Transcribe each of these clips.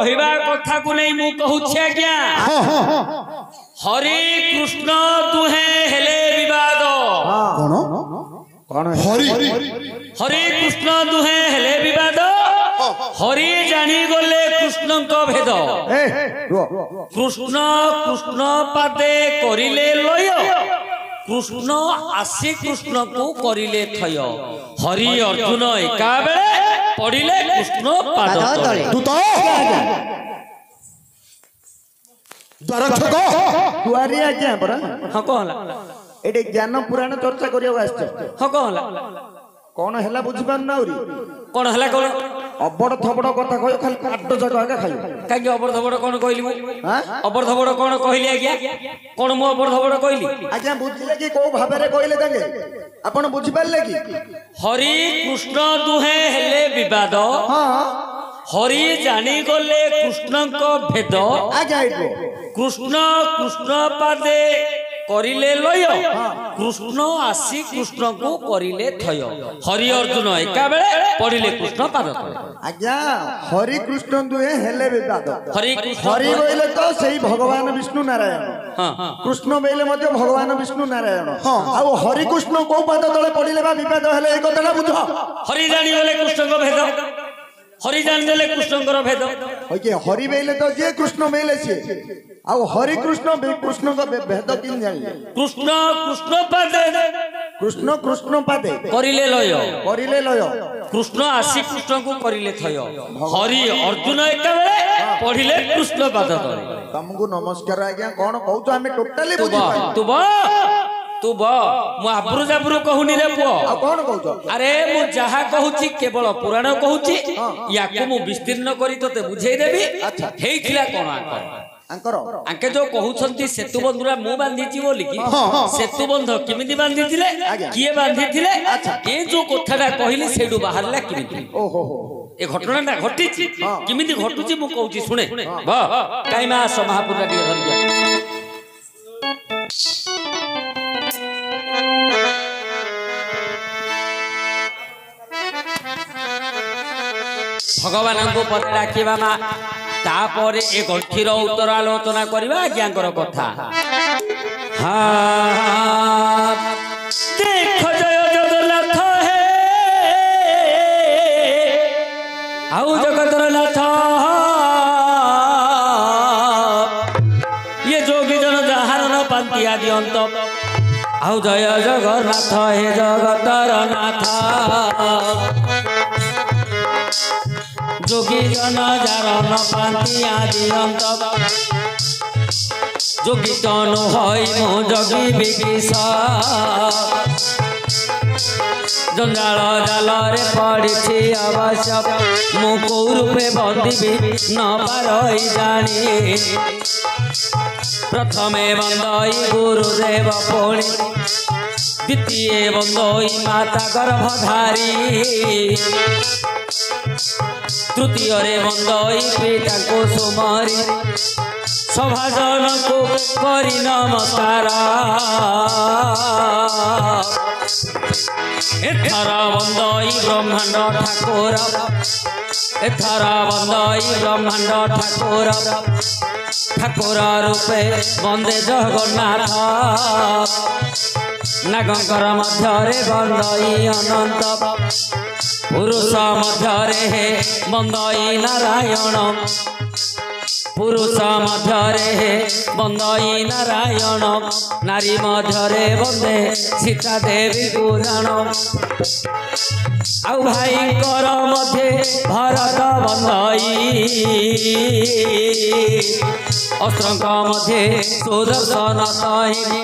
कहवा कथा को नहीं मु कहूछि आज्ञा हरि कृष्ण दुहे हेले विवाद कौन हरि हरि कृष्ण दुहे हेले विवाद हरि जानी गले कृष्ण को भेद कृष्ण कृष्ण पादे करिले लय कृष्ण आसी कृष्ण को करिले थय हरि अर्जुन एका बेले पड़िले कृष्ण पाद तले तू तो द्वारक्षक दुआरी आज्ञा परा हाँ कहला एटे ज्ञान पुराण चर्चा करिया आछछ हाँ कहला कौन हैला बुझी पान नाउरी कौन हला कौन अबड़ थबड़ कथा कह खाली काट जग आगे खाई काई अबर धबड़ कौन कहली मु हां अबर धबड़ कौन कहली आज्ञा कौन मु अबर धबड़ कहली आज्ञा बुझिले कि को भाबरे कहले तांगे आपण बुझी पाले कि हरि कृष्ण दुहे हेले विवाद हां हरि जानी गले कृष्ण को भेद आज्ञा आइबो कृष्ण कृष्ण पादे करिले लय कृष्ण आसी कृष्ण को करिले थय हरि अर्जुन एका बेले पड़िले कृष्ण पाद तले आज्ञा हरि कृष्ण दुहे हेले विवाद हरि हरि बोले तो सही भगवान विष्णु नारायण हाँ कृष्ण बोले मध्य भगवान विष्णु नारायण हां आ हरि कृष्ण को पाद तले पड़िले बा विवाद हेले ए कथाटा बुझ हरि जानी गले कृष्ण को भेद हरि जानी गले कृष्ण को भेद ओके हरि बोले तो जे कृष्ण बोले छे आ हरि कृष्ण का भेद किन जानी कृष्ण कृष्ण पादे कृष्ण कृष्ण पादे करिले लय कृष्ण आसी कृष्ण को करिले थय हरि अर्जुन एका बेले पढ़िले कृष्ण पाद तले तुमको नमस्कार आज्ञा कौन कहू हमें टोटली बुझी पाई तू बा मु आबरू जाबरू कहूनी रे पुओ आ कौन कहू अरे मु जहा कहूची केवल पुराण कहूची याकु मु विस्तीर्ण करी तते बुझेई देबी हेइथिला कोन अंकर आके जो कहउछंती सेतु बंधुरा मु बांधीची बोली कि सेतु बंध किमिति बांधीथिले किए बांधीथिले ए जो कथाटा कहिली सेडु बाहरला किमिति ओहो ए घटनाटा घटिची किमिति घटुची मु कहउची सुने बा काई मा स महापुरा डी धरि जा भगवान को पद डाकिबा मा तापर ए गठीर उत्तर आलोचना करबा आज्ञाकर कथा हाँ देख जय जगन्नाथ है आउ जगन्नाथ ये जोगी जन जहार न पांति आदि अंत आउ जय जगन्नाथ हे जगतर नाथ जोगी जन जार न पांति आदि अंत जोगी तनु हई मो जोगी बिकिस जंजाल जाल रे पड़ी अवश्य मु कौ रूपे बंदी न पारई जानी प्रथमे बंदई गुरुदेव पुणी द्वितीय बंदई माता गर्भधारी तृतीय रे बंदई पिता को सुमारी सभाजन को करी नमस्कार एथर बंदई ब्रह्मांड ठाकुर एथर बंदई ब्रह्मांड ठाकुर ठाकुर रूपे बंदे जगन्नाथ नागंकर मध्य बंदई अनंत पुरुष मध्य हे बंदई नारायण पुरुष मध्य हे बंदई नारायण नारी मध्य बंदे सीता देवी को जान आउ भाई कर मध्य भरत बंदई अस्त्रंक मध्य सुदर्शन सैनी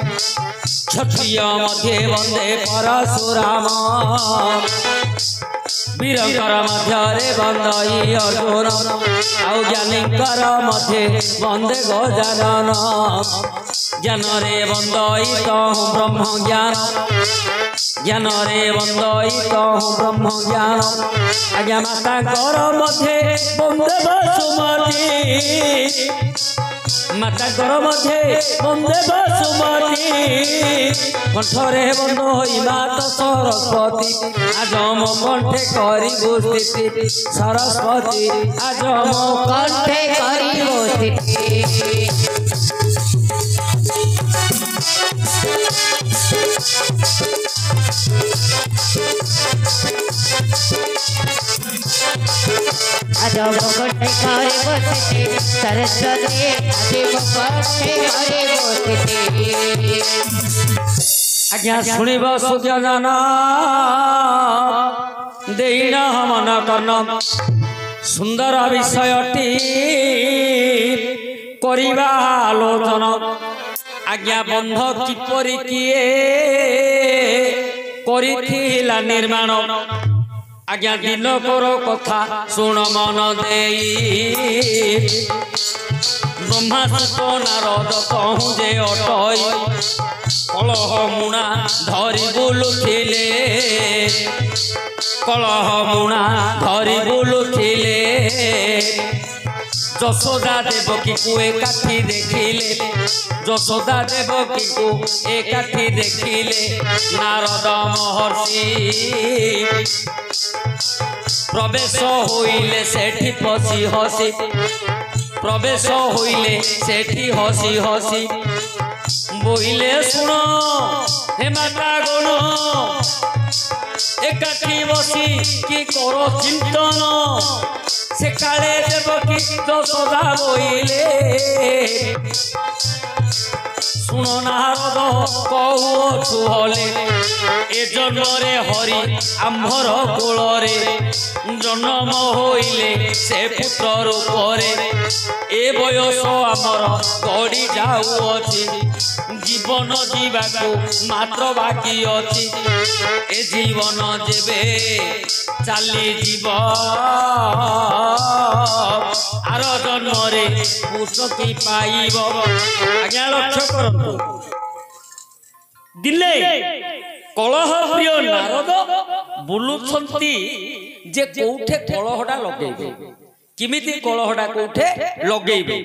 क्षत्रिय मध्य बंदे परशुराम वीरंकर मध्य बंदई अर्जुन आउ ज्ञानीकर मध्य बंदे गजानन ज्ञान रे बंदई कहूँ ब्रह्म ज्ञान ज्ञान रे बंदई कहूँ ब्रह्म ज्ञान आज्ञा माता कर मध्य बंदे वसुमती ମାତାଙ୍କର ମଧ୍ୟ ବନ୍ଦେ ବସୁମତୀ କଣ୍ଠରେ ବନ୍ଦ ହୋଇ ମାତ ସରସ୍ୱତୀ ଆଜ ମୋ କଣ୍ଠେ କରିବୁ ସ୍ଥିତି ସରସ୍ୱତୀ ଆଜ ମୋ କଣ୍ଠେ କରିବୁ ସ୍ଥିତି আজ ମୋ କଣ୍ଠେ କରିବୁ ସ୍ଥିତି ସରସ୍ୱତୀ ଆଜି ମୋ କଣ୍ଠେ କରିବୁ ସ୍ଥିତି ଆଜ୍ଞା ଶୁଣିବ ସୁଜନ ଦେଇନ ମନ କର୍ଣ୍ଣ ସୁନ୍ଦର ବିଷୟଟି କରିବା ଆଲୋଚନ ଆଜ୍ଞା ବନ୍ଧ କିପରି କିଏ କରିଥିଲା ନିର୍ମାଣ ଆଜ୍ଞା ଦିନକର କଥା ଶୁଣ ମନ ଦେଇ ବ୍ରହ୍ମାସୁତ ନାରଦ କହୁଁ ଯେ ଅଟଇ କଳହ ମୁଣା ଧରି ବୁଲୁଥିଲେ କଳହ ମୁଣା ଧରି ବୁଲୁଥିଲେ ଯଶୋଦା ଦେବକୀକୁ ଏକାଠି ଦେଖିଲେ ଯଶୋଦା ଦେବକୀକୁ ଏକାଠି ଦେଖିଲେ ନାରଦ ମହର୍ଷି ପ୍ରବେଶ ହୋଇଲେ ସେଠି ପଶି ହସି ପ୍ରବେଶ ହୋଇଲେ ସେଠି ହସି ହସି ବୋଇଲେ ଶୁଣ ହେ ମାତା ଗଣ ଏକାଠି ବସି କି କର ଚିନ୍ତନ ସେ କାଳେ ଦେବକୀ ଯଶୋଦା ବୋଇଲେ ଶୁଣ ନାରଦ କହୁଅଛୁ ହଲେ ଏ ଜନ୍ମରେ ହରି ଆମ୍ଭର କୋଳରେ ଜନ୍ମ ହୋଇଲେ ସେ ପୁତ୍ର ରୂପରେ ଏ ବୟସ ଆମର ଗଡ଼ି ଯାଉଅଛି ଜୀବନ ଯିବାକୁ ମାତ୍ର ବାକି ଅଛି ଏ ଜୀବନ ଯେବେ ଚାଲିଯିବ ଆର ଜନ୍ମରେ ପୁଷ୍ଟି ପାଇବ ଆଜ୍ଞା ଲକ୍ଷ୍ୟ କରନ୍ତୁ ଦିନେ କଳହ ପ୍ରିୟ ନାରଦ ବୁଲୁଛନ୍ତି ଯେ କୋଉଠେ କଳହଟା ଲଗେଇବେ किमिति कलहटा कोठे लगेइबे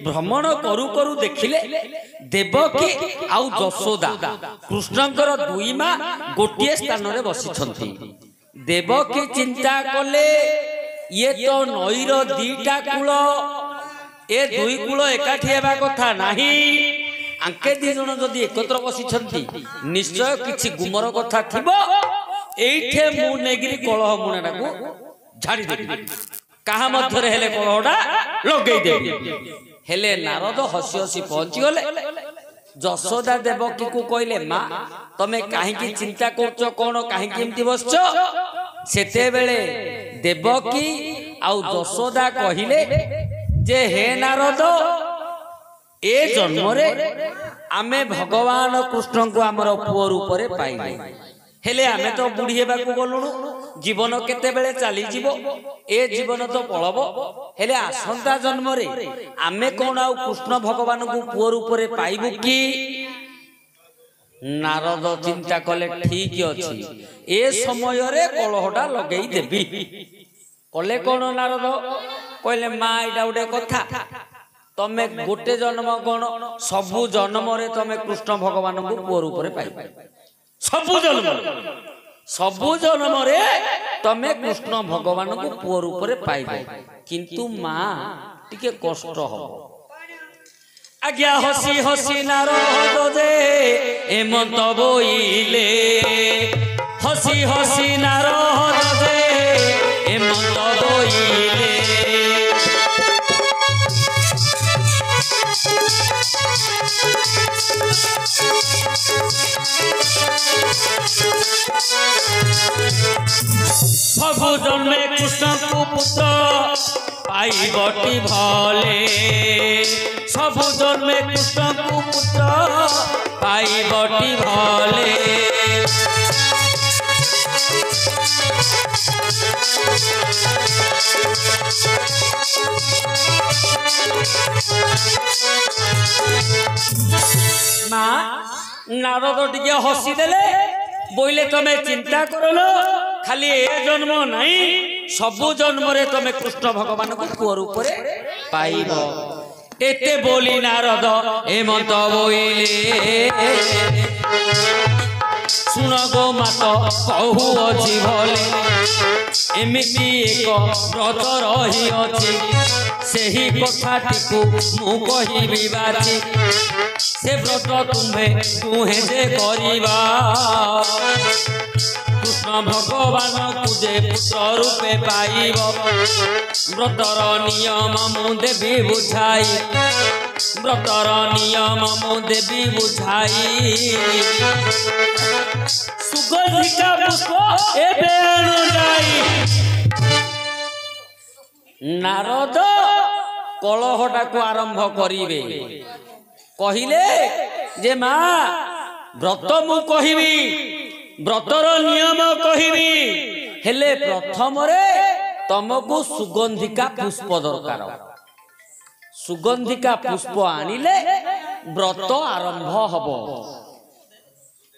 भ्रमण करू करू देखिले देवकी आउ यशोदा कृष्णंकर दुई मां गोटिए स्थान रे बसिछंती देवकी चिंता कले ये तो नईर दीटा कूल ए दुई कूल एकाठी हेबा कथा नाही आंके दी जण जदी एकत्र बसिछंती निश्चय किछि गुमर कथा थिबो एइठे मु नेगिरी कलह मुणाटा को झाड़ी देबी कहा मध्य हेले कलहटा लगे देबी हेले नारद हसी हसी पहुंची गले यशोदा देवकी को कहले मां तमे काहे की चिंता करछो कोन काहे की एमती बसछो सेते बेले देवकी आउ यशोदा कहिले जे हे नारद ए जन्म रे आमे भगवान कृष्ण को हमर पुओ रूप रे पाइले हेले आमे तो बुढ़ी हेबा को गलुनु जीवन केते बेले चली जीवो ए जीवन तो पळबो हेले आसंता जन्म रे आमे कोन आउ कृष्ण भगवान को पुओ रूप रे पाइबु की नारद चिंता कले ठीक अछि ए समय रे कलहटा लगेई देबी कले कोन नारद कहले मां एटा उडे कथा तमे गोटे जन्म कोन सबु जन्म रे तमे कृष्ण भगवान को पुओ रूप रे पाइबो सबु जन्म रे तमे कृष्ण भगवान को पुओ रूप रे पाइबो किंतु मां टिके कष्ट हो आज्ञा हसी हसी नारद जे एमंत बोइले हसी हसी नारद जे एमंत बोइले सबु जन्मे कृष्ण को पुत्र पाइबटी भले सबु जन्मे कृष्ण को पुत्र पाइबटी भले मां नारद टिके हसी देले बोइले तमे चिंता करलो खाली ए जन्म नहीं सबु जन्म रे तमे कृष्ण भगवान को पुओ रूप रे पाइबो एते बोली नारद हेमंत बोइले सुन गो मात कहू अछि भले एमिति एक व्रत रही अछि सेही कथाटिकु मु कहिबि बाची से व्रत तुम्हे तुहे जे करिबा कृष्ण भगवान तुझे पुत्र रूपे पाइब व्रतर नियम मु देवी बुझाई व्रतर नियम मु देवी बुझाई सुगंधिका पुष्प एबे अनुजाई नारद कलहटाକୁ आरंभ करिवे कहिले जे मां व्रत मु कहिबी व्रतर नियम कहिबी हेले प्रथम रे तमको सुगंधिका पुष्प दरकार सुगंधिका पुष्प आनिले व्रत आरंभ हबो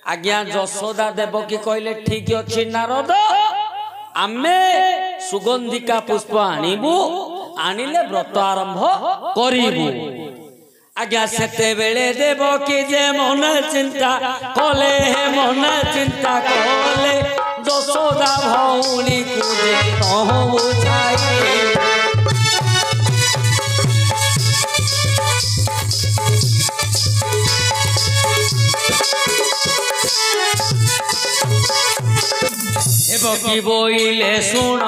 आज्ञा यशोदा देवकी कहले ठीक अछि नारद आमे सुगंधिका पुष्प आनिबु आनिले व्रत आरंभ करिबु आज्ञा सेते बेले देवकी जे मन चिंता कले मन चिंता कले यशोदा भौणी को जे कहू बुझाई देवकी बोइले सुन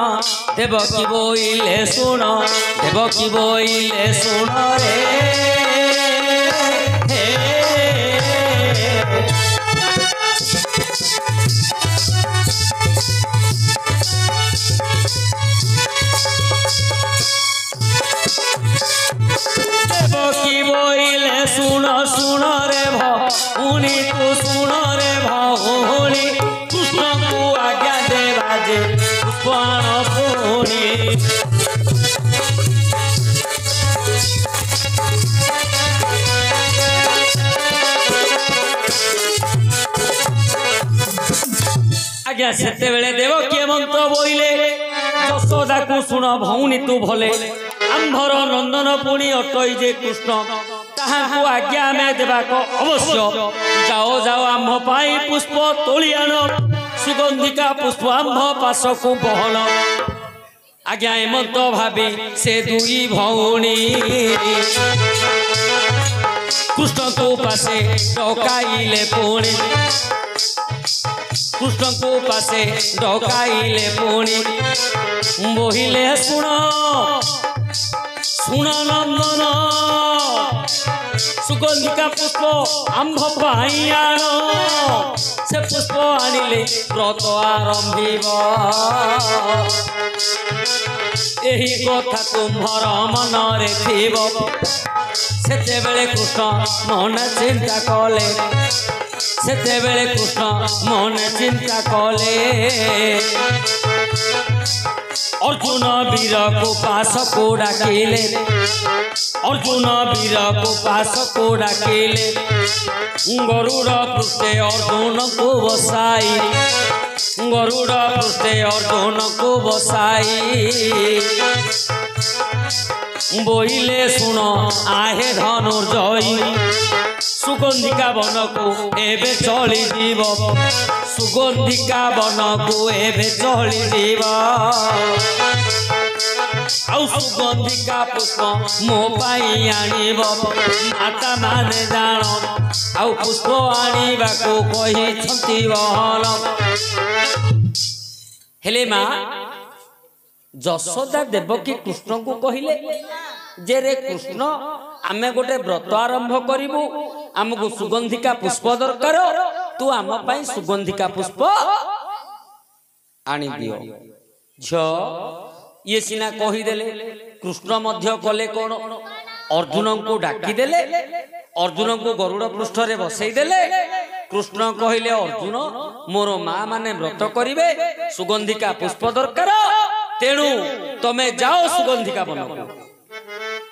देवकी बोइले सुन देवकी बोइले सुन रे देवकी बोइले सुन सुन रे भौणी तू सुन रे भौणी कृष्ण को आज्ञा देवा जे पुष्पाण पुणी आज्ञा सेते बेले देवकी हेमंत बोइले यशोदा को सुन भौणी तू भले आंभर नंदन पुणी अटई जे कृष्ण ताहाको आज्ञा में देवाक अवश्य जाओ जाओ आंभ पाई पुष्प तोली आन सुगंधिका पुष्प आंभ पास को बहन आज्ञा हेमंत भाभी से दुई भौणी कृष्ण को पासे डकाइले पुणी कृष्ण को पासे डकाइले पुणी बोहिले सुन सुन नंदन सुगंधिका पुष्प आंभ पाई आन से पुष्प आनिले व्रत आरंभिब एही कथा तुम्हार मन रे थिब सेते बेले कृष्ण मन चिंता कले सेते बेले कृष्ण मन चिंता कले अर्जुन वीर को पास को डाकिले अर्जुन वीर को पास को डाकिले गरुड़ पृष्ठे अर्जुन को बसाई गरुड़ पृष्ठे अर्जुन को बसाई बोइले सुन आहे धनुर्जयी सुगंधिका वन को एबे चली जीव सुगंधिका वन को एबे चली जीव आउ सुगंधिका पुष्प मो पाई आनिब माता माने जान आउ पुष्प आनिबा को कहि छंती बहन हेले मां यशोदा देवकी कृष्ण को कहिले जे रे कृष्ण आमे गोटे व्रत आरंभ करिबु हमको सुगंधिका पुष्प दरकार तू आम पाई सुगंधिका पुष्प आनी दियो झ ये सिना कही देले कृष्ण मध्य कले कोन अर्जुन को डाकी देले अर्जुन को गरुड़ पृष्ठ रे बसई देले कृष्ण कहिले अर्जुन मोर मां माने व्रत करिवे सुगंधिका पुष्प दरकार तेणु तमे जाओ सुगंधिका वन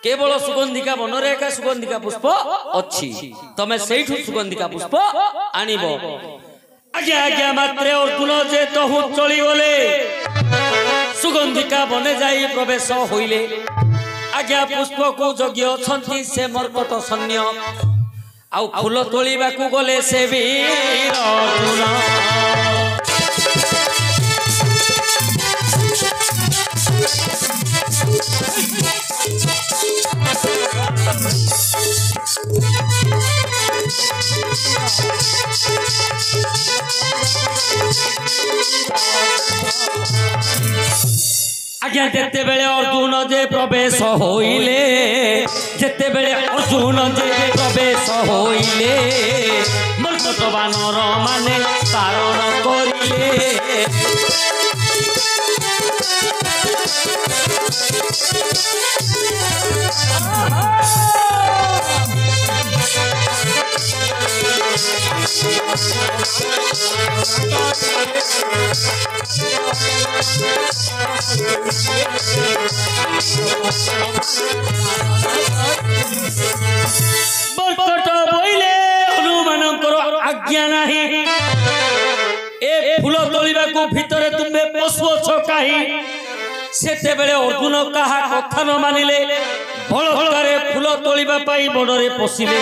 केवल सुगंधिका वन रे एका सुगंधिका पुष्प अछि तमे सेठु सुगंधिका पुष्प आनिबो आज्ञा आज्ञा मात्रे अर्जुन जे तहु चली गले सुगंधिका बने जाई प्रवेश होइले आज्ञा पुष्प को जगी अछंती से मर्कट सैन्य आउ फूल तोलिबाकू गले से वीर अर्जुन आज्ञा जेते बेले अर्जुन जे प्रवेश होइले जेते बेले अर्जुन जे प्रवेश होइले मर्कट बानर माने पारण करिले मर्कट बोइले हनुमानकर आज्ञा नाही ए फूल तोलिबाकू भितरे तुमे पशुअछ काहे सेते बेले अर्जुन कहा कथा न मानिले बलकारे फूल तोलिबा पाई बडरे पसिले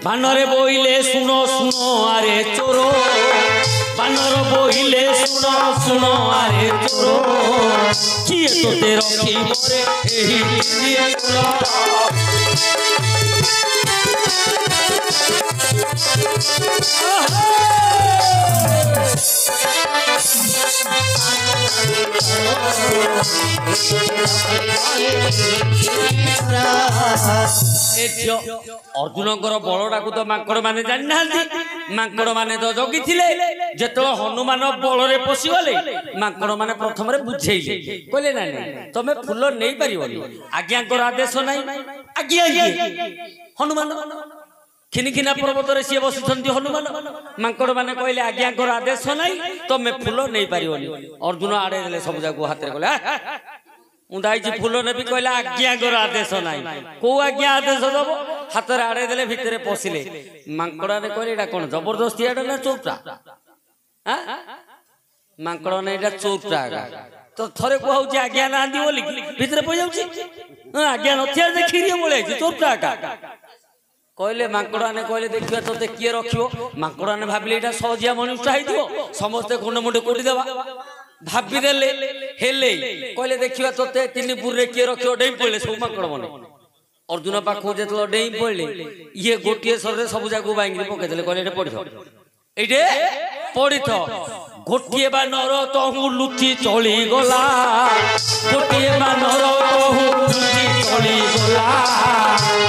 बानरे बोइले सुनो सुनो आरे चोरो बानर बोइले सुनो सुनो आरे चोरो किए तोते रखी मोरे एही नियतला अर्जुन बलटा को तो माकड़ माने जानी ना माकड़ माने तो जगी जो हनुमान बल पशिगले माकड़ माने प्रथम बुझेले कहले ना तमें फूल नहीं पार आज्ञा आदेश ना आज्ञा हनुमान खिनिखिना पर्वत सी बसी हनुमान माकड़ माने कहले आज्ञा आदेश ना तमें फूल नहीं पार अर्जुन आड़े देले सब जाक हाथ में कहले उदाई फूल ने भी कहला आज्ञा आदेश ना को आज्ञा आदेश दब हाथ में आड़े देले भितर पशिले माकड़ा ने कहले एटा कोन जबरदस्ती एटा ना चोरटा माकड़ ने एटा चोरटा तो थरे कहूँ आज्ञा ना दी बोली भितर पड़ जाऊँ आज्ञा नथिया देखी बोले चोरटा कहले माकड़ा ने कहले देखिए तोते किए रखियो माकड़ा ने भाविले एटा सहजिया मनुष्य होइथिबो समस्ते खंड मुंडे कोड़ी देबा भाबी देले हेले कहले देखिए तोते तीन पुरे किए रखियो डेई पड़ले सब माकड़ मने अर्जुन पाखो जेतलो डेई पड़ले ये गोटिए सररे सब जागु बांगी पके देले कहले एटा पड़िथो एटे पड़िथो गोटिए बानर तहु लुचि चली गला गोटिए बानर तहु लुचि चली गला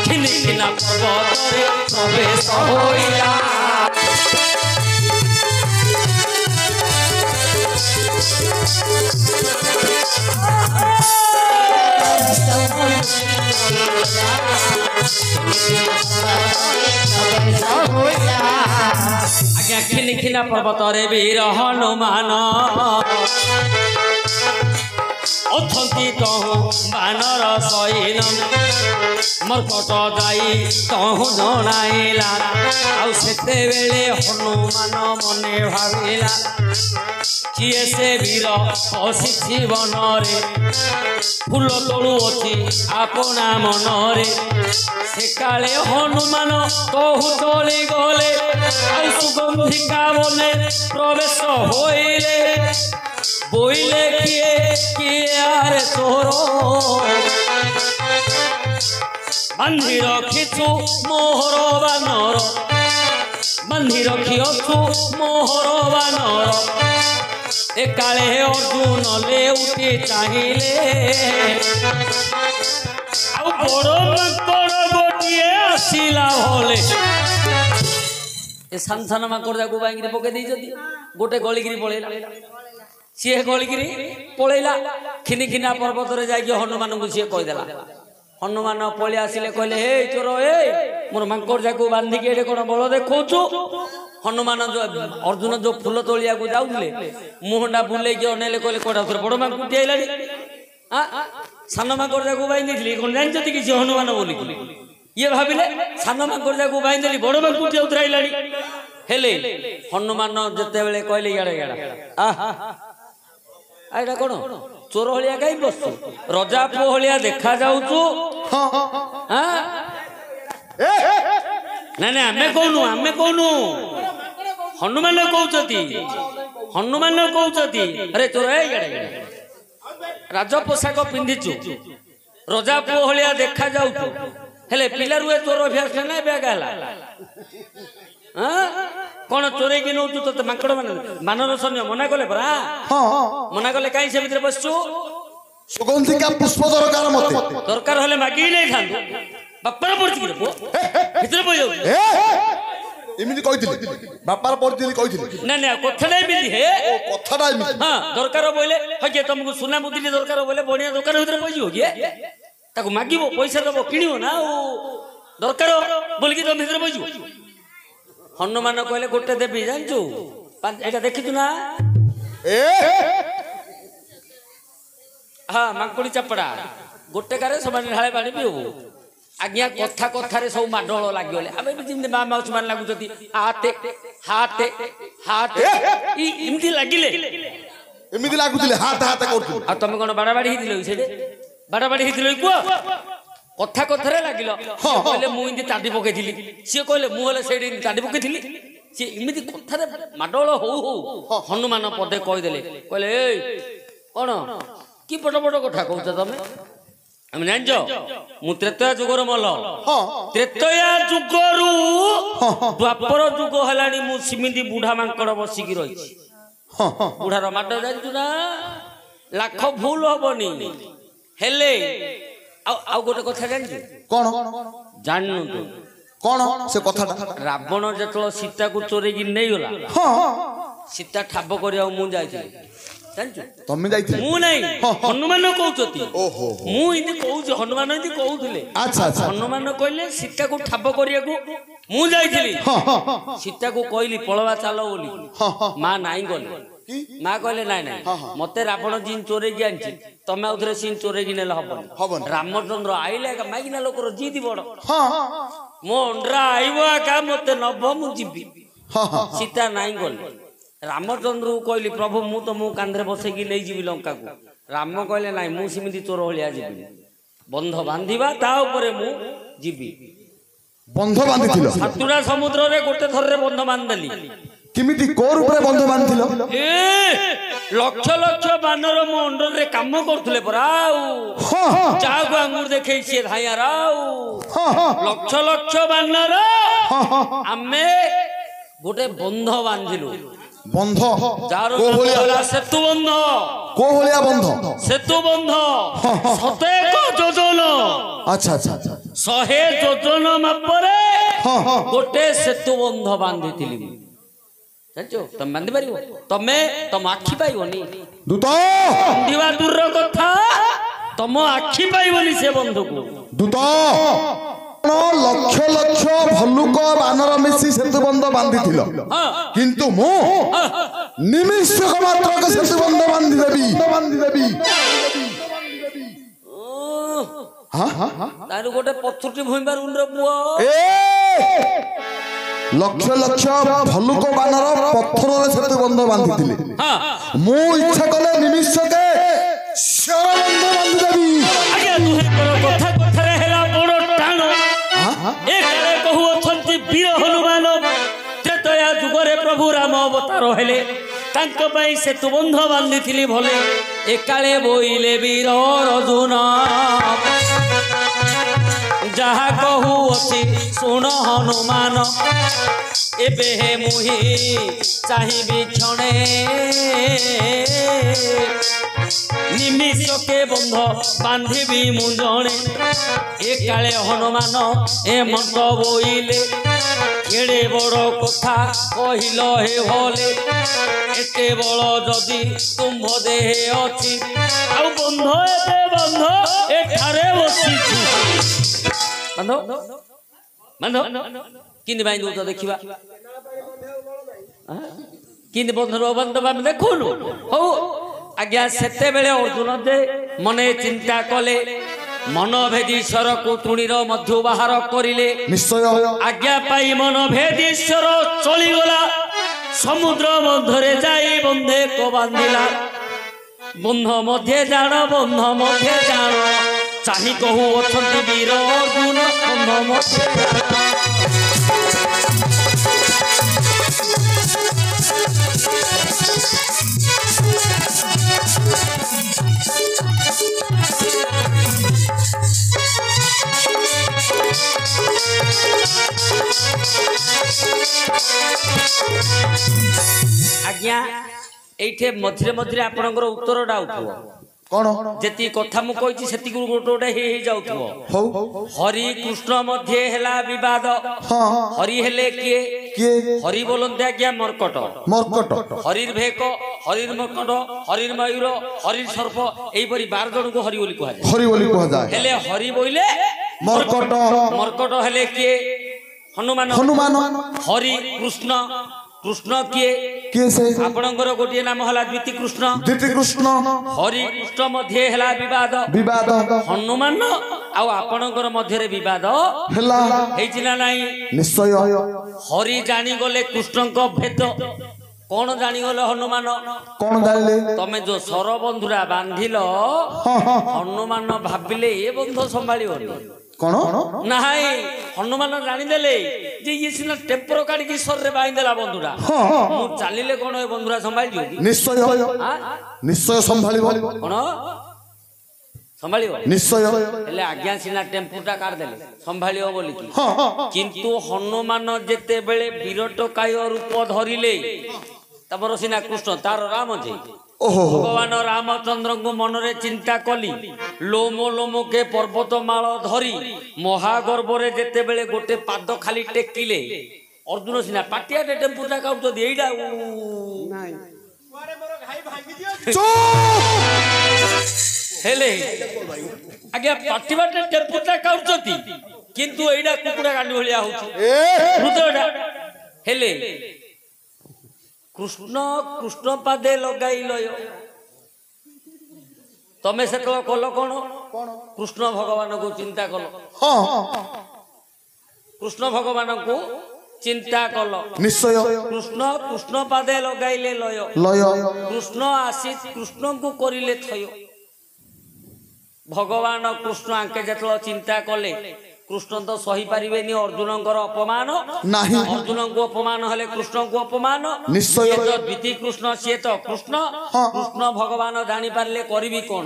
खिनिखिना पर्वतरे प्रवेश होइला आज्ञा खिनिखिना पर्वतरे वीर हनुमान अथंती तहु बानर सैन मर्कट जाई तहु जनाइला आउ सेते बेले हनुमान मने भाविला किए से वीर पशिछि बनरे फूल तोलु अछि आपना मनरे से काले हनुमान तहु चली गले आउ सुगंधिका बने प्रवेश होइले बोइले किए किए आरे तोरो बांधी रखिछु मोहर बानर बांधी रखिछु मोहर बानर ए काले अर्जुन ले उठी चाहिए आउ बड़ माकड़ गोटिए आसिला भले ए सान सान माकड़ जाकू बांगी पके दै जदी गोटे गलिगिरी पळेला सी गलिगिरी पळेला खिनिखिना पर्वत रे जाई हनुमान को सी कहि देला हनुमान पळि आसिले कहले हे चोर ए मोर माकड़ जाकू बांधी के एडे कोन बळ देखौछु हनुमान जो अर्जुन जो फूल तोलिया को जाउले मुहंडा बुले के अनेले कहले कोडा तोर बड़ माकड़ आइलानी सान माकड़ जाकू बांधी दिली कोन जान जति कि हनुमान बोली ये भाविले सान माकड़ जाकू बांधी दिली बड़ माकड़ उतराइलानी हेले हनुमान जते बेले कहले याडे याडा आहा आइडा कोन ଚୋର ଭଳିଆ କାହିଁ ବସଛୁ ରଜା ପୁଅ ଭଳିଆ ଦେଖା ଯାଉଛୁ ନାଇଁ ନାଇଁ ଆମେ କହୁନୁ ହନୁମାନ କହୁଛନ୍ତି ଆରେ ଚୋର ରାଜ ପୋଷାକ ପିନ୍ଧିଛୁ ରଜା ପୁଅ ଭଳିଆ ଦେଖା ଯାଉଛୁ ହେଲେ ପିଲାରୁ ଏ ଚୋର ଅଭ୍ୟାସ ନା ଏବେ ହେଲା କଣ ଚୋରେଇକି ନଉଛୁ ତତେ ମାଙ୍କଡ ମାନେ ମାନର ସୈନ୍ୟ ମନା କଲେ ପରା ମନା କଲେ କାହିଁ ସେ ଭିତରେ ବସିଛୁ ସୁଗନ୍ଧିକା ପୁଷ୍ପ ଦରକାର ମତେ ଦରକାର ହେଲେ ମାଗିକି ନେଇଥାନ୍ତୁ ବାପାର ପଡିଛି କି ପୁଅ ଭିତରେ ପଡି ଯାଉଛି ଏମିତି କହିଥିଲି ବାପାର ପଡିଥିଲି କହିଥିଲି ନା ନା କଥାଟା ଏମିତି ହେ କଥାଟା ଏମିତି ହଁ ଦରକାର ବୋଇଲେ ହକେ ତମକୁ ସୁନା ମୁଦିନି ଦରକାର ବୋଇଲେ ବଣିଆ ଦୋକାନ ଭିତରେ ପଇଯିବ କି ତାକୁ ମାଗିବ ପଇସା ଦବ କିଣିବ ନା ଆଉ ଦରକାର ବୋଲିକି ତମ ଭିତରେ ପଇଯିବ ହନୁମାନ କହିଲେ ଗୋଟେ ଦେବି ଜାଣିଛୁ ଏଇଟା ଦେଖିଛୁ ନା ହଁ ମାଙ୍କୁଡି ଚାପଡା ଗୋଟେ କାରେ ସେମାନେ ଢାଳେ ପାଣି ପିଇବୁ ଆଜ୍ଞା କଥା କଥାରେ ସବୁ ମାଡୋଳ ଲାଗିଗଲେ ଆମେ ବି ଯେମିତି ମା ମାଉସୀ ମାନେ ଲାଗୁଛନ୍ତି ହାତେ ଏମିତି ଲାଗିଲେ ଏମିତି ଲାଗୁଥିଲେ ହାତ କରୁଥିଲେ ଆଉ ତମେ କଣ ବାଡାବାଡି ହେଇଥିଲ ସେଇଠି ବାଡାବାଡି ହେଇଥିଲ କୁହ କଥା କଥାରେ ଲାଗିଲ କହିଲେ ମୁଁ ଏମିତି ତାଡି ପକେଇଥିଲି ସିଏ କହିଲେ ମୁଁ ହେଲେ ସେଇଠି ତାଡି ପକେଇଥିଲି ସିଏ ଏମିତି କଥାରେ ମାଡୋଳ ହଉ ହନୁମାନ ପଦେ କହିଦେଲେ କହିଲେ ଏଇ କଣ କି ବଡ ବଡ କଥା କହୁଛ ତମେ ଆମେ ଜାଣିଛ ମୁଁ ତ୍ରେତୟା ଯୁଗର ମଲ ତ୍ରେତୟା ଯୁଗରୁ ଦ୍ୱାପର ଯୁଗ ହେଲାଣି ମୁଁ ସେମିତି ବୁଢା ମାଙ୍କଡ ବସିକି ରହିଛି ବୁଢାର ମାଡ ଜାଣିଛୁ ନା ଲାଖ ଭୁଲ ହବନି ହେଲେ ଆଉ ଗୋଟେ କଥା ଜାଣିଛୁ କଣ ଜାଣିନୁ ତୁ କଣ ସେ କଥାଟା ରାବଣ ଯେତେବେଳେ ସୀତାକୁ ଚୋରେଇକି ନେଇଗଲା ସୀତା ଠାବ କରିବାକୁ ମୁଁ ଯାଇଥିଲି ଜାଣିଛୁ ତମେ ଯାଇଥିଲ ମୁଁ ନାଇଁ ହନୁମାନ କହୁଛନ୍ତି ମୁଁ ଏମିତି କହୁଛି ହନୁମାନ ଏମିତି କହୁଥିଲେ ହନୁମାନ କହିଲେ ସୀତାକୁ ଠାବ କରିବାକୁ ମୁଁ ଯାଇଥିଲି ସୀତାକୁ କହିଲି ପଳବା ଚାଲ ବୋଲି ମା ନାଇଁ ଗଲେ ମା କହିଲେ ନାଇଁ ନାଇଁ ମତେ ରାବଣ ଜିନ୍ ଚୋରେଇକି ଆଣିଛି ତମେ ଆଉ ଥରେ ସିନ୍ ଚୋରେଇକି ନେଲେ ହବନି ରାମଚନ୍ଦ୍ର ଆଇଲେ ଏକା ମାଇକିନା ଲୋକର ଜିଦି ବଡ ମୋ ଅଣ୍ଡରା ଆଇବ ଏକା ମତେ ନବ ମୁଁ ଯିବି ସୀତା ନାଇଁ ଗଲେ ରାମଚନ୍ଦ୍ରକୁ କହିଲି ପ୍ରଭୁ ମୁଁ ତ ମୋ କାନ୍ଧରେ ବସେଇକି ନେଇଯିବି ଲଙ୍କାକୁ ରାମ କହିଲେ ନାଇଁ ମୁଁ ସେମିତି ଚୋର ଭଳିଆ ଯିବି ବନ୍ଧ ବାନ୍ଧିବା ତା ଉପରେ ମୁଁ ଯିବି ବନ୍ଧ ବାନ୍ଧିଥିଲ ସାତୁଡ଼ା ସମୁଦ୍ରରେ ଗୋଟେ ଥରରେ ବନ୍ଧ ବାନ୍ଧିଦେଲି କେମିତି କୋଉ ରୂପରେ ବନ୍ଧ ବାନ୍ଧିଥିଲ ଲକ୍ଷ ଲକ୍ଷ ବାନର ମୋ ଅଣ୍ଡରରେ କାମ କରୁଥିଲେ ପରା ଆଉ ଯାହାକୁ ଆଙ୍ଗୁର ଦେଖେଇ ସିଏ ଧାଇଆର ଆଉ ଲକ୍ଷ ଲକ୍ଷ ବାନର ଆମେ ଗୋଟେ ବନ୍ଧ ବାନ୍ଧିଲୁ ବନ୍ଧ ଯାହାର ସେତୁ ବନ୍ଧ କୋଉ ଭଳିଆ ବନ୍ଧ ସେତୁ ବନ୍ଧ 100 ଯୋଜନ ଆଚ୍ଛା 100 ଯୋଜନ ମାପରେ ଗୋଟେ ସେତୁ ବନ୍ଧ ବାନ୍ଧିଥିଲି ଜାଣିଛ ତମେ ବାନ୍ଧି ପାରିବ ତମେ ତମ ଆଖି ପାଇବନି ଦୂତ ବାନ୍ଧିବା ଦୂରର କଥା ତମ ଆଖି ପାଇବନି ସେ ବନ୍ଧକୁ ଦୂତ ଲକ୍ଷ ଲକ୍ଷ ଭଲ୍ଲୁକ ବାନର ମିଶି ସେତୁ ବନ୍ଧ ବାନ୍ଧିଥିଲ କିନ୍ତୁ ମୁଁ ନିମିଷକ ମାତ୍ରକ ସେତୁ ବନ୍ଧ ବାନ୍ଧିଦେବି ତାରୁ ଗୋଟେ ପଥୁଟି ଭୂଇଁବାର ଉଣ୍ଡ ପୁଅ ଲକ୍ଷ ଲକ୍ଷ ଭଲ୍ଲୁକ ବାନର ପଥରରେ ସେତୁ ବନ୍ଧ ବାନ୍ଧିଥିଲେ ମୁଁ ଇଚ୍ଛା କଲେ ନିମିଷକେ ବାନ୍ଧିଦେବି କଥା କଥାରେ ହେଲା ବଡ ଟାଣ ଏ କାଳେ କହୁ ଅଛନ୍ତି ବୀର ହନୁମାନ ତ୍ରେତୟା ଯୁଗରେ ପ୍ରଭୁ ରାମ ଅବତାର ହେଲେ ତାଙ୍କ ପାଇଁ ସେତୁ ବନ୍ଧ ବାନ୍ଧିଥିଲି ଭଲେ ଏକାଳେ ବୋଇଲେ ବୀର ଅର୍ଜୁନ ଯାହା କହୁଅଛି ଶୁଣ ହନୁମାନ ଏବେ ମୁହିଁ ଚାହିଁବି କ୍ଷଣେ ନିମିଷକେ ବନ୍ଧ ବାନ୍ଧିବି ମୁଁ ଜଣେ ଏକାଳେ ହନୁମାନ ଏ ମନ୍ତ ବୋଇଲେ କେଡ଼େ ବଡ଼ କଥା କହିଲ ହେ ଭଲେ ଏତେ ବଳ ଯଦି ତୁମ୍ଭ ଦେହେ ଅଛି ଆଉ ବନ୍ଧ ଏବେ ବନ୍ଧ ଏଠାରେ ବସିଛି ବନ୍ଧ ବନ୍ଧ କିନ୍ତି ବାନ୍ଧି ଦଉଛ ଦେଖିବା କିନ୍ତି ବନ୍ଧର ବାନ୍ଧବ ଆମେ ଦେଖୁନୁ ହଉ ଆଜ୍ଞା ସେତେବେଳେ ଅର୍ଜୁନ ଯେ ମନେ ଚିନ୍ତା କଲେ ମନ ଭେଦୀଶ୍ୱରକୁ ତୁଣୀର ମଧ୍ୟ ବାହାର କରିଲେ ନିଶ୍ଚୟ ଆଜ୍ଞା ପାଇ ମନ ଭେଦୀଶ୍ୱର ଚଳିଗଲା ସମୁଦ୍ର ମଧ୍ୟରେ ଯାଇ ବନ୍ଧେ ବାନ୍ଧିଲା বন্ধ মধ্যে জাণ বন্ধ মধ্যে জাণ চাহি কহু অছন্তি বীর অর্জুন বন্ধ মধ্যে আজ্ঞা এইঠে মঝিরে মঝিরে আপনার উত্তরটা উঠব কোন যেতি কথা মু কইছি সেতি গোটে গোটে হেই যাউথব হরি কৃষ্ণ মধ্যে হেলা বিবাদ হরি হেলে কিয়ে কিয়ে হরি বলন্তে আজ্ঞা মর্কট মর্কট হরির ভেক হরির মর্কট হরির ময়ূর হরির সর্প এইপরি 12 জনকু হরি বলি কুয়া যায় হরি বলি কুয়া যায় হেলে হরি বইলে মর্কট মর্কট হেলে কিয়ে হনুমান হনুমান হরি কৃষ্ণ কৃষ্ণ কিয়ে কিয়ে সে আপনার গোটিয়ে নাম হলা দ্বিতি কৃষ্ণ দ্বিতি কৃষ্ণ হরি কৃষ্ণ মধ্যে হেলা বিবাদ বিবাদ হনুমান ଆଉ ଆପଣଙ୍କର ମଧ୍ୟରେ ବିବାଦ ହେଲା ହେଇଛି ନା ନାହିଁ ନିଶ୍ଚୟ ହରି ଜାଣିଗଲେ କୃଷ୍ଣଙ୍କ ଭେଦ କଣ ଜାଣିଗଲେ ହନୁମାନ କଣ ଜାଣିଲେ ତମେ ଯୋଉ ସର ବନ୍ଧୁରା ବାନ୍ଧିଲ ହନୁମାନ ଭାବିଲେ ଏ ବନ୍ଧ ସମ୍ଭାଳିବନି କଣ ନାହିଁ ହନୁମାନ ଜାଣିଦେଲେ ଯେ ଇଏ ସିନା ଟେମ୍ପର କାଢିକି ସରରେ ବାନ୍ଧିଦେଲା ବନ୍ଧୁରା ମୁଁ ଚାଲିଲେ କଣ ଏ ବନ୍ଧୁରା ସମ୍ଭାଳିଯିବ କି ନିଶ୍ଚୟ ନିଶ୍ଚୟ ସମ୍ଭାଳିବ କଣ ସମ୍ଭାଳିବ ନିଶ୍ଚୟ ହେଲେ ଆଜ୍ଞା ସିନା ଟେମ୍ପୁଟା କାଢିଦେଲେ ସମ୍ଭାଳିବ ବୋଲିକି କିନ୍ତୁ ହନୁମାନ ଯେତେବେଳେ ବିରଟକାୟ ରୂପ ଧରିଲେ ତମର ସିନା କୃଷ୍ଣ ତାର ରାମ ଯେ ଭଗବାନ ରାମଚନ୍ଦ୍ରଙ୍କୁ ମନରେ ଚିନ୍ତା କଲି ଲୋମ ଲୋମକେ ପର୍ବତ ମାଳ ଧରି ମହାଗର୍ବରେ ଯେତେବେଳେ ଗୋଟେ ପାଦ ଖାଲି ଟେକିଲେ ଅର୍ଜୁନ ସିନା ପାଟିଆଟେ ଟେମ୍ପୁଟା କାଢୁଛନ୍ତି ଏଇଟା ହେଲେ ଆଜ୍ଞା ପାଟିବାଟେ ଟେମ୍ପୁଟା କାଢୁଛନ୍ତି କିନ୍ତୁ ଏଇଟା କୁକୁଡ଼ା କାଣ୍ଡି ଭଳିଆ ହଉଛି ହୃଦୟଟା ହେଲେ କୃଷ୍ଣ କୃଷ୍ଣ ପାଦେ ଲଗାଇ ଲୟ ତମେ ସେତେବେଳେ କଲ କଣ କୃଷ୍ଣ ଭଗବାନଙ୍କୁ ଚିନ୍ତା କଲ କୃଷ୍ଣ ଭଗବାନଙ୍କୁ ଚିନ୍ତା କଲ ନିଶ୍ଚୟ କୃଷ୍ଣ କୃଷ୍ଣ ପାଦେ ଲଗାଇଲେ ଲୟ ଲୟ କୃଷ୍ଣ ଆସି କୃଷ୍ଣଙ୍କୁ କରିଲେ ଥୟ ଭଗବାନ କୃଷ୍ଣ ଆଙ୍କେ ଯେତେବେଳେ ଚିନ୍ତା କଲେ କୃଷ୍ଣ ତ ସହି ପାରିବେନି ଅର୍ଜୁନଙ୍କର ଅପମାନ ନାହିଁ ଅର୍ଜୁନଙ୍କୁ ଅପମାନ ହେଲେ କୃଷ୍ଣଙ୍କୁ ଅପମାନ ନିଶ୍ଚୟ ଦ୍ୱିତୀୟ କୃଷ୍ଣ ସିଏ ତ କୃଷ୍ଣ କୃଷ୍ଣ ଭଗବାନ ଜାଣିପାରିଲେ କରିବି କଣ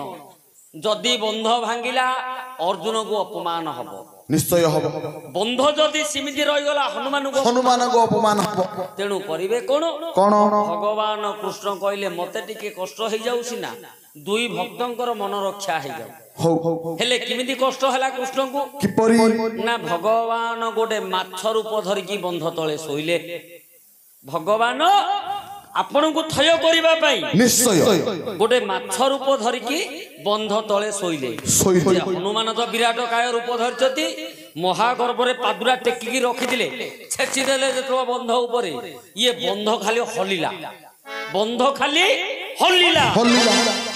ଯଦି ବନ୍ଧ ଭାଙ୍ଗିଲା ଅର୍ଜୁନକୁ ଅପମାନ ହବ ନିଶ୍ଚୟ ହବ ବନ୍ଧ ଯଦି ସେମିତି ରହିଗଲା ହନୁମାନଙ୍କୁ ଅପମାନ ହବ ତେଣୁ କରିବେ କଣ କଣ ଭଗବାନ କୃଷ୍ଣ କହିଲେ ମତେ ଟିକେ କଷ୍ଟ ହେଇଯାଉଛି ନା ଦୁଇ ଭକ୍ତଙ୍କର ମନ ରକ୍ଷା ହେଇଯାଉ ହେଲେ କେମିତି କଷ୍ଟ ହେଲା କୃଷ୍ଣଙ୍କୁ କିପରି ନା ଭଗବାନ ଗୋଟେ ମାଛ ରୂପ ଧରିକି ବନ୍ଧ ତଳେ ଶୋଇଲେ ଭଗବାନ ଆପଣଙ୍କୁ ଥୟ କରିବା ପାଇଁ ନିଶ୍ଚୟ ଗୋଟେ ମାଛ ରୂପ ଧରିକି ବନ୍ଧ ତଳେ ଶୋଇଲେ ହନୁମାନ ତ ବିରାଟ କାୟ ରୂପ ଧରିଛନ୍ତି ମହାଗର୍ଭରେ ପାଦୁରା ଟେକିକି ରଖିଥିଲେ ଛେଚିଦେଲେ ଯେତେବେଳେ ବନ୍ଧ ଉପରେ ଇଏ ବନ୍ଧ ଖାଲି ହଲିଲା ବନ୍ଧ ଖାଲି ହଲିଲା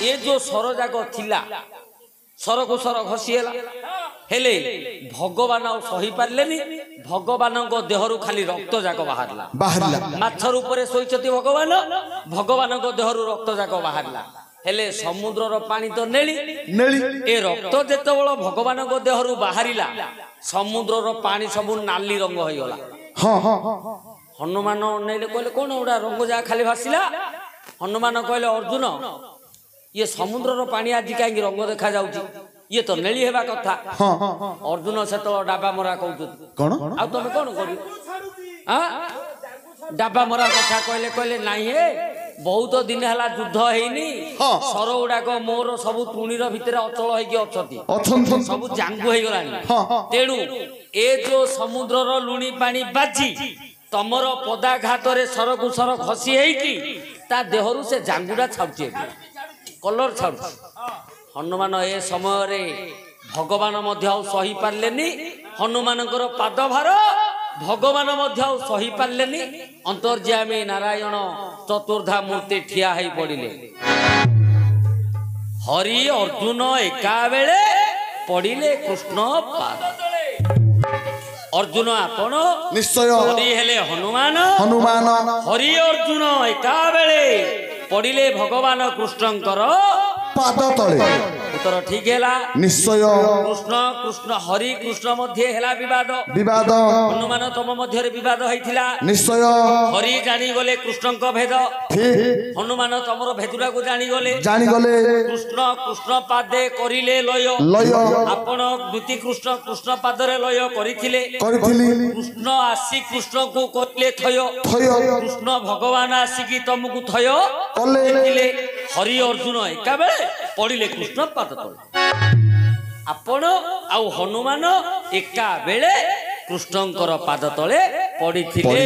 ଏ ଯୋଉ ସର ଯାକ ଥିଲା ସରକୁ ସର ଘଷି ହେଲା ହେଲେ ଭଗବାନ ଆଉ ସହି ପାରିଲେନି ଭଗବାନଙ୍କ ଦେହରୁ ଖାଲି ରକ୍ତ ଯାକ ବାହାରିଲା ମାଛ ରୂପରେ ଶୋଇଛନ୍ତି ଭଗବାନ ଭଗବାନଙ୍କ ଦେହରୁ ରକ୍ତ ଯାକ ବାହାରିଲା ହେଲେ ସମୁଦ୍ରର ପାଣି ତ ନେଳି ଏ ରକ୍ତ ଯେତେବେଳେ ଭଗବାନଙ୍କ ଦେହରୁ ବାହାରିଲା ସମୁଦ୍ରର ପାଣି ସବୁ ନାଲି ରଙ୍ଗ ହେଇଗଲା ହନୁମାନ ଅନେଇଲେ କହିଲେ କଣ ଗୋଟା ରଙ୍ଗ ଯାହା ଖାଲି ଭାସିଲା ହନୁମାନ କହିଲେ ଅର୍ଜୁନ ଇଏ ସମୁଦ୍ରର ପାଣି ଆଜି କାହିଁକି ରଙ୍ଗ ଦେଖା ଯାଉଛି ଇଏ ତ ନେଳି ହେବା କଥା ଅର୍ଜୁନ ସେତେବେଳେ ଡାବା ମରା କହୁଛନ୍ତି କଣ ଆଉ ତମେ କଣ କରିବ ଡାବା ମରା କଥା କହିଲେ କହିଲେ ନାଇଁ ହେ ବହୁତ ଦିନ ହେଲା ଯୁଦ୍ଧ ହେଇନି ସର ଗୁଡାକ ମୋର ସବୁ ତୁଣିର ଭିତରେ ଅଚଳ ହେଇକି ଅଛନ୍ତି ସବୁ ଜାଙ୍ଗୁ ହେଇଗଲାଣି ତେଣୁ ଏ ଯୋଉ ସମୁଦ୍ରର ଲୁଣି ପାଣି ବାଜି ତମର ପଦାଘାତରେ ସରକୁ ସର ଖସି ହେଇକି ତା ଦେହରୁ ସେ ଜାଙ୍ଗୁଟା ଛାଡୁଛି କଲର ଛାଡୁଛି ହନୁମାନ ଏ ସମୟରେ ଭଗବାନ ମଧ୍ୟ ଆଉ ସହି ପାରିଲେନି ହନୁମାନଙ୍କର ପାଦ ଭାର ଭଗବାନ ମଧ୍ୟ ଆଉ ସହି ପାରିଲେନି ଅନ୍ତର୍ଯ୍ୟାମୀ ନାରାୟଣ ଚତୁର୍ଦ୍ଧା ମୂର୍ତ୍ତି ଠିଆ ହେଇ ପଡିଲେ ହରି ଅର୍ଜୁନ ଏକା ବେଳେ ପଡିଲେ କୃଷ୍ଣ ପାଦ ତଳେ ଅର୍ଜୁନ ଆପଣ ନିଶ୍ଚୟ ହରି ହେଲେ ହନୁମାନ ହନୁମାନ ହରି ଅର୍ଜୁନ ଏକା ବେଳେ ପଡିଲେ ଭଗବାନ କୃଷ୍ଣଙ୍କର ପାଦ ତଳେ। ଉତ୍ତର ଠିକ ହେଲା। ନିଶ୍ଚୟ କୃଷ୍ଣ କୃଷ୍ଣ ହରି କୃଷ୍ଣ ମଧ୍ୟରେ ହେଲା ବିବାଦ। ବିବାଦ ହନୁମାନ ତମ ମଧ୍ୟରେ ବିବାଦ ହେଇଥିଲା। ନିଶ୍ଚୟ ହରି ଜାଣିଗଲେ କୃଷ୍ଣଙ୍କ ଭେଦ, ଠିକ ହନୁମାନ ତମର ଭେଦୁଟାକୁ ଜାଣିଗଲେ। ଜାଣିଗଲେ କୃଷ୍ଣ କୃଷ୍ଣ ପାଦେ କରିଲେ ଲୟ। ଲୟ ଆପଣ କୃତି କୃଷ୍ଣ କୃଷ୍ଣ ପାଦରେ ଲୟ କରିଥିଲେ। କରିଥିଲି କୃଷ୍ଣ ଆସି କୃଷ୍ଣକୁ କରିଲେ ଥୟ। ଥୟ କୃଷ୍ଣ ଭଗବାନ ଆସିକି ତମକୁ ଥୟ କଲେ। ଥିଲେ। ହରି ଅର୍ଜୁନ ଏକାବେଳେ ପଡ଼ିଲେ କୃଷ୍ଣ ପାଦ ତଳେ। ଆପଣ ଆଉ ହନୁମାନ ଏକା ବେଳେ କୃଷ୍ଣଙ୍କର ପାଦ ତଳେ ପଡ଼ିଥିଲେ।